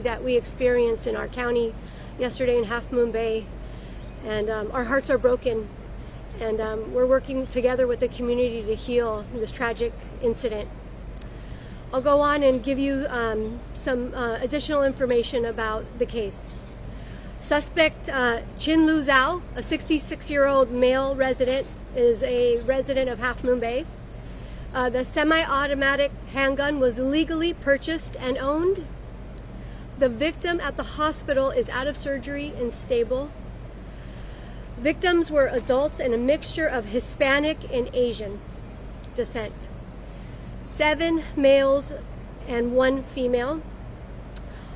that we experienced in our county yesterday in Half Moon Bay, and our hearts are broken, and we're working together with the community to heal this tragic incident. I'll go on and give you some additional information about the case. Suspect Chunli Zhao, a 66-year-old male resident, is a resident of Half Moon Bay. The semi-automatic handgun was legally purchased and owned. The victim at the hospital is out of surgery and stable. Victims were adults and a mixture of Hispanic and Asian descent. 7 males and 1 female.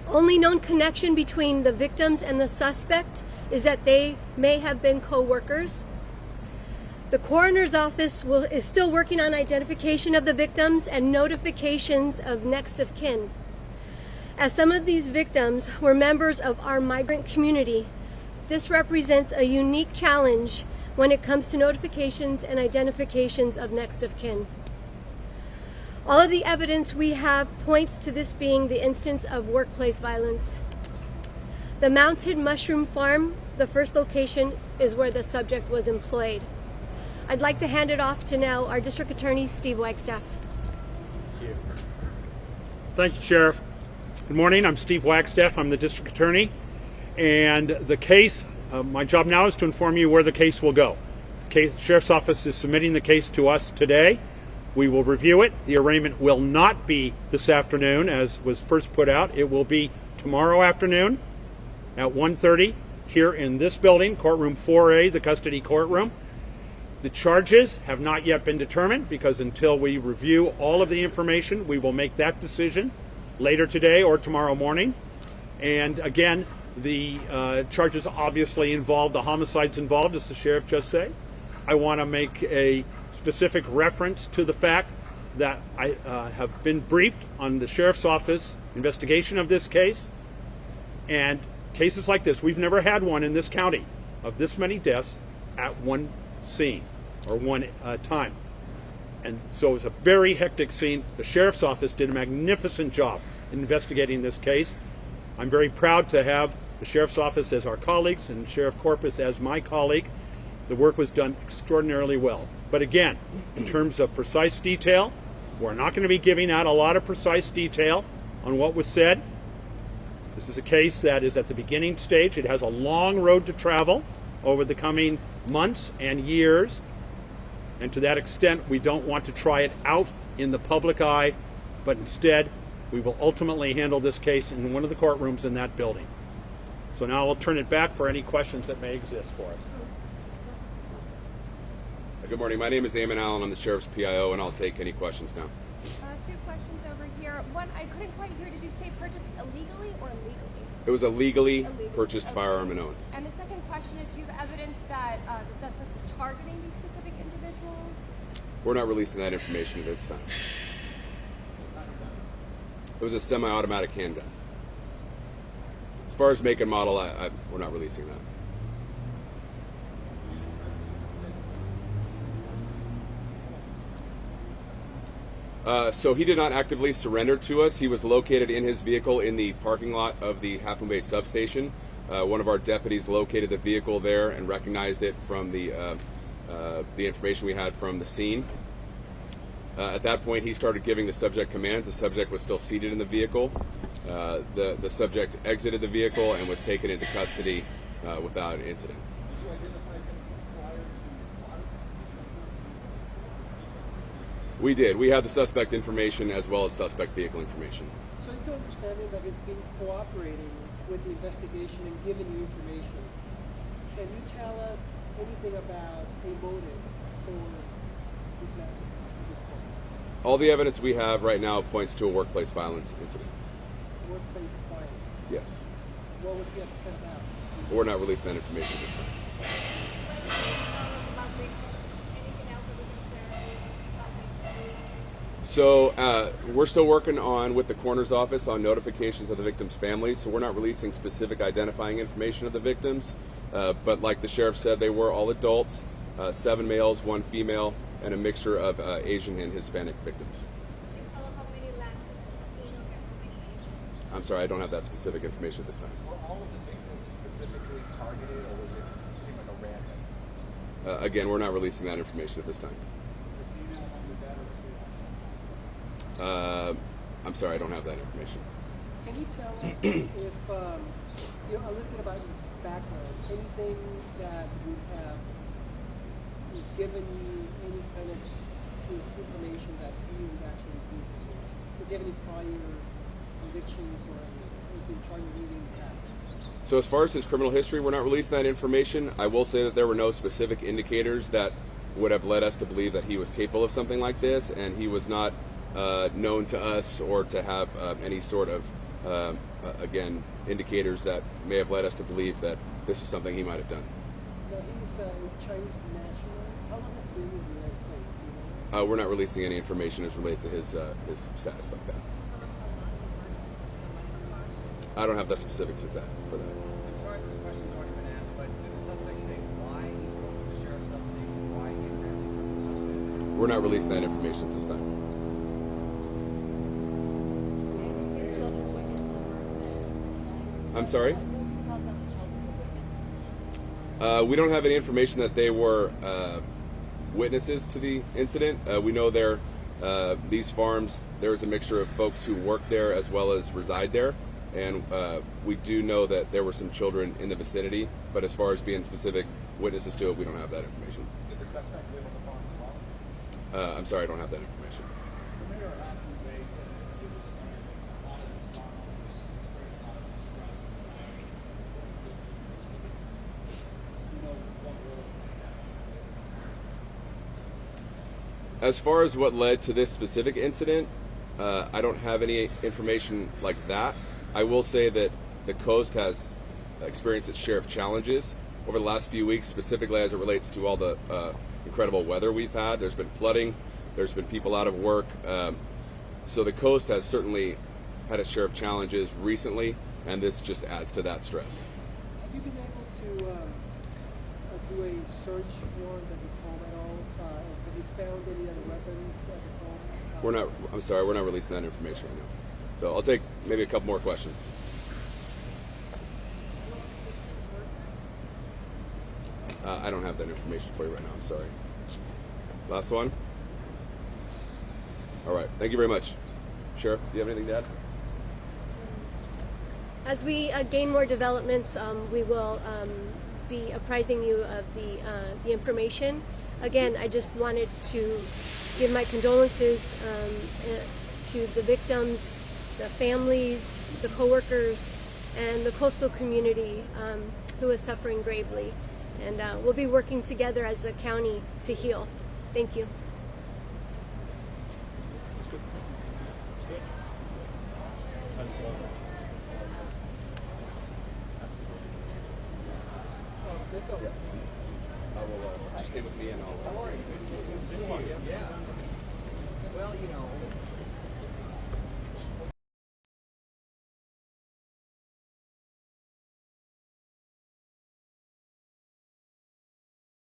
Only known connection between the victims and the suspect is that they may have been co-workers. The coroner's office is still working on identification of the victims and notifications of next of kin. As some of these victims were members of our migrant community, this represents a unique challenge when it comes to notifications and identifications of next of kin. All of the evidence we have points to this being the instance of workplace violence. The Mounted Mushroom Farm, the first location, is where the subject was employed. I'd like to hand it off to now our District Attorney, Steve Wagstaff. Thank you. Thank you, Sheriff. Good morning, I'm Steve Wagstaff. I'm the District Attorney. And the case, my job now is to inform you where the case will go. The Sheriff's Office is submitting the case to us today. We will review it. The arraignment will not be this afternoon, as was first put out. It will be tomorrow afternoon at 1:30 here in this building, courtroom 4A, the custody courtroom. The charges have not yet been determined because until we review all of the information, we will make that decision later today or tomorrow morning. And again, the charges obviously involve the homicides involved, as the sheriff just said. I want to make a specific reference to the fact that I have been briefed on the Sheriff's Office investigation of this case, and cases like this, we've never had one in this county of this many deaths at one scene or one time. And so it was a very hectic scene. The Sheriff's Office did a magnificent job in investigating this case. I'm very proud to have the Sheriff's Office as our colleagues and Sheriff Corpus as my colleague. The work was done extraordinarily well. But again, in terms of precise detail, we're not going to be giving out a lot of precise detail on what was said. This is a case that is at the beginning stage. It has a long road to travel over the coming months and years. And to that extent, we don't want to try it out in the public eye, but instead, we will ultimately handle this case in one of the courtrooms in that building. So now I'll turn it back for any questions that may exist for us. Good morning. My name is Eamonn Allen. I'm the Sheriff's PIO, and I'll take any questions now. 2 questions over here. One, I couldn't quite hear. Did you say purchased illegally or legally? It was a legally purchased firearm and owned. And the second question is, do you have evidence that the suspect was targeting these specific individuals? We're not releasing that information at this time. It was a semi-automatic handgun. As far as make and model, we're not releasing that. So he did not actively surrender to us. He was located in his vehicle in the parking lot of the Half Moon Bay substation. One of our deputies located the vehicle there and recognized it from the information we had from the scene. At that point, he started giving the subject commands. The subject was still seated in the vehicle. The subject exited the vehicle and was taken into custody without incident. We did. We had the suspect information as well as suspect vehicle information. So it's understanding that he's been cooperating with the investigation and giving you information. Can you tell us anything about a motive for this massacre at this point? All the evidence we have right now points to a workplace violence incident. Workplace violence? Yes. What was he upset about? We're not releasing that information this time. So we're still working with the coroner's office on notifications of the victims' families, so we're not releasing specific identifying information of the victims, but like the sheriff said, they were all adults, 7 males, 1 female, and a mixture of Asian and Hispanic victims. Can you tell us how many Latinos and how many Asians? I'm sorry, I don't have that specific information at this time. Were all of the victims specifically targeted, or was it seem like a random? Again, we're not releasing that information at this time. I'm sorry, I don't have that information. Can you tell us if, you know, a little bit about his background, anything that would have given you any kind of information that he would actually do this way? Does he have any prior convictions or anything charged with in the past? So as far as his criminal history, we're not releasing that information. I will say that there were no specific indicators that would have led us to believe that he was capable of something like this, and he was not known to us or to have any sort of, again, indicators that may have led us to believe that this was something he might have done. Now, he's a Chinese national. How long has he been in the United States? Do you know? We're not releasing any information as related to his status like that. I don't have the specifics as that for that. I'm sorry if this question's already been asked, but did the suspect say why he drove to the sheriff's substation? Why he apparently drove to the substation? We're not releasing that information at this time. I'm sorry? We don't have any information that they were witnesses to the incident. We know these farms, there is a mixture of folks who work there as well as reside there. And we do know that there were some children in the vicinity, but as far as being specific witnesses to it, we don't have that information. Did the suspect live on the farm as well? I'm sorry, I don't have that information. The mayor of Athens Bay said that it was a lot of this farm was experiencing a lot of stress and anxiety. Do you know what role that had? As far as what led to this specific incident, I don't have any information like that. I will say that the coast has experienced its share of challenges over the last few weeks, specifically as it relates to all the incredible weather we've had. There's been flooding, there's been people out of work. So the coast has certainly had a share of challenges recently, and this just adds to that stress. Have you been able to do a search warrant at his home at all? Have you found any other weapons at his home? I'm sorry, we're not releasing that information right now. So I'll take maybe a couple more questions. I don't have that information for you right now, I'm sorry. Last one? All right, thank you very much. Sheriff, do you have anything to add? As we gain more developments, we will be apprising you of the information. Again, I just wanted to give my condolences to the victims, the families, the coworkers, and the coastal community who is suffering gravely. And we'll be working together as a county to heal. Thank you. That's good. That's good. I will just stay with me and I'll... Yeah. Well, you know.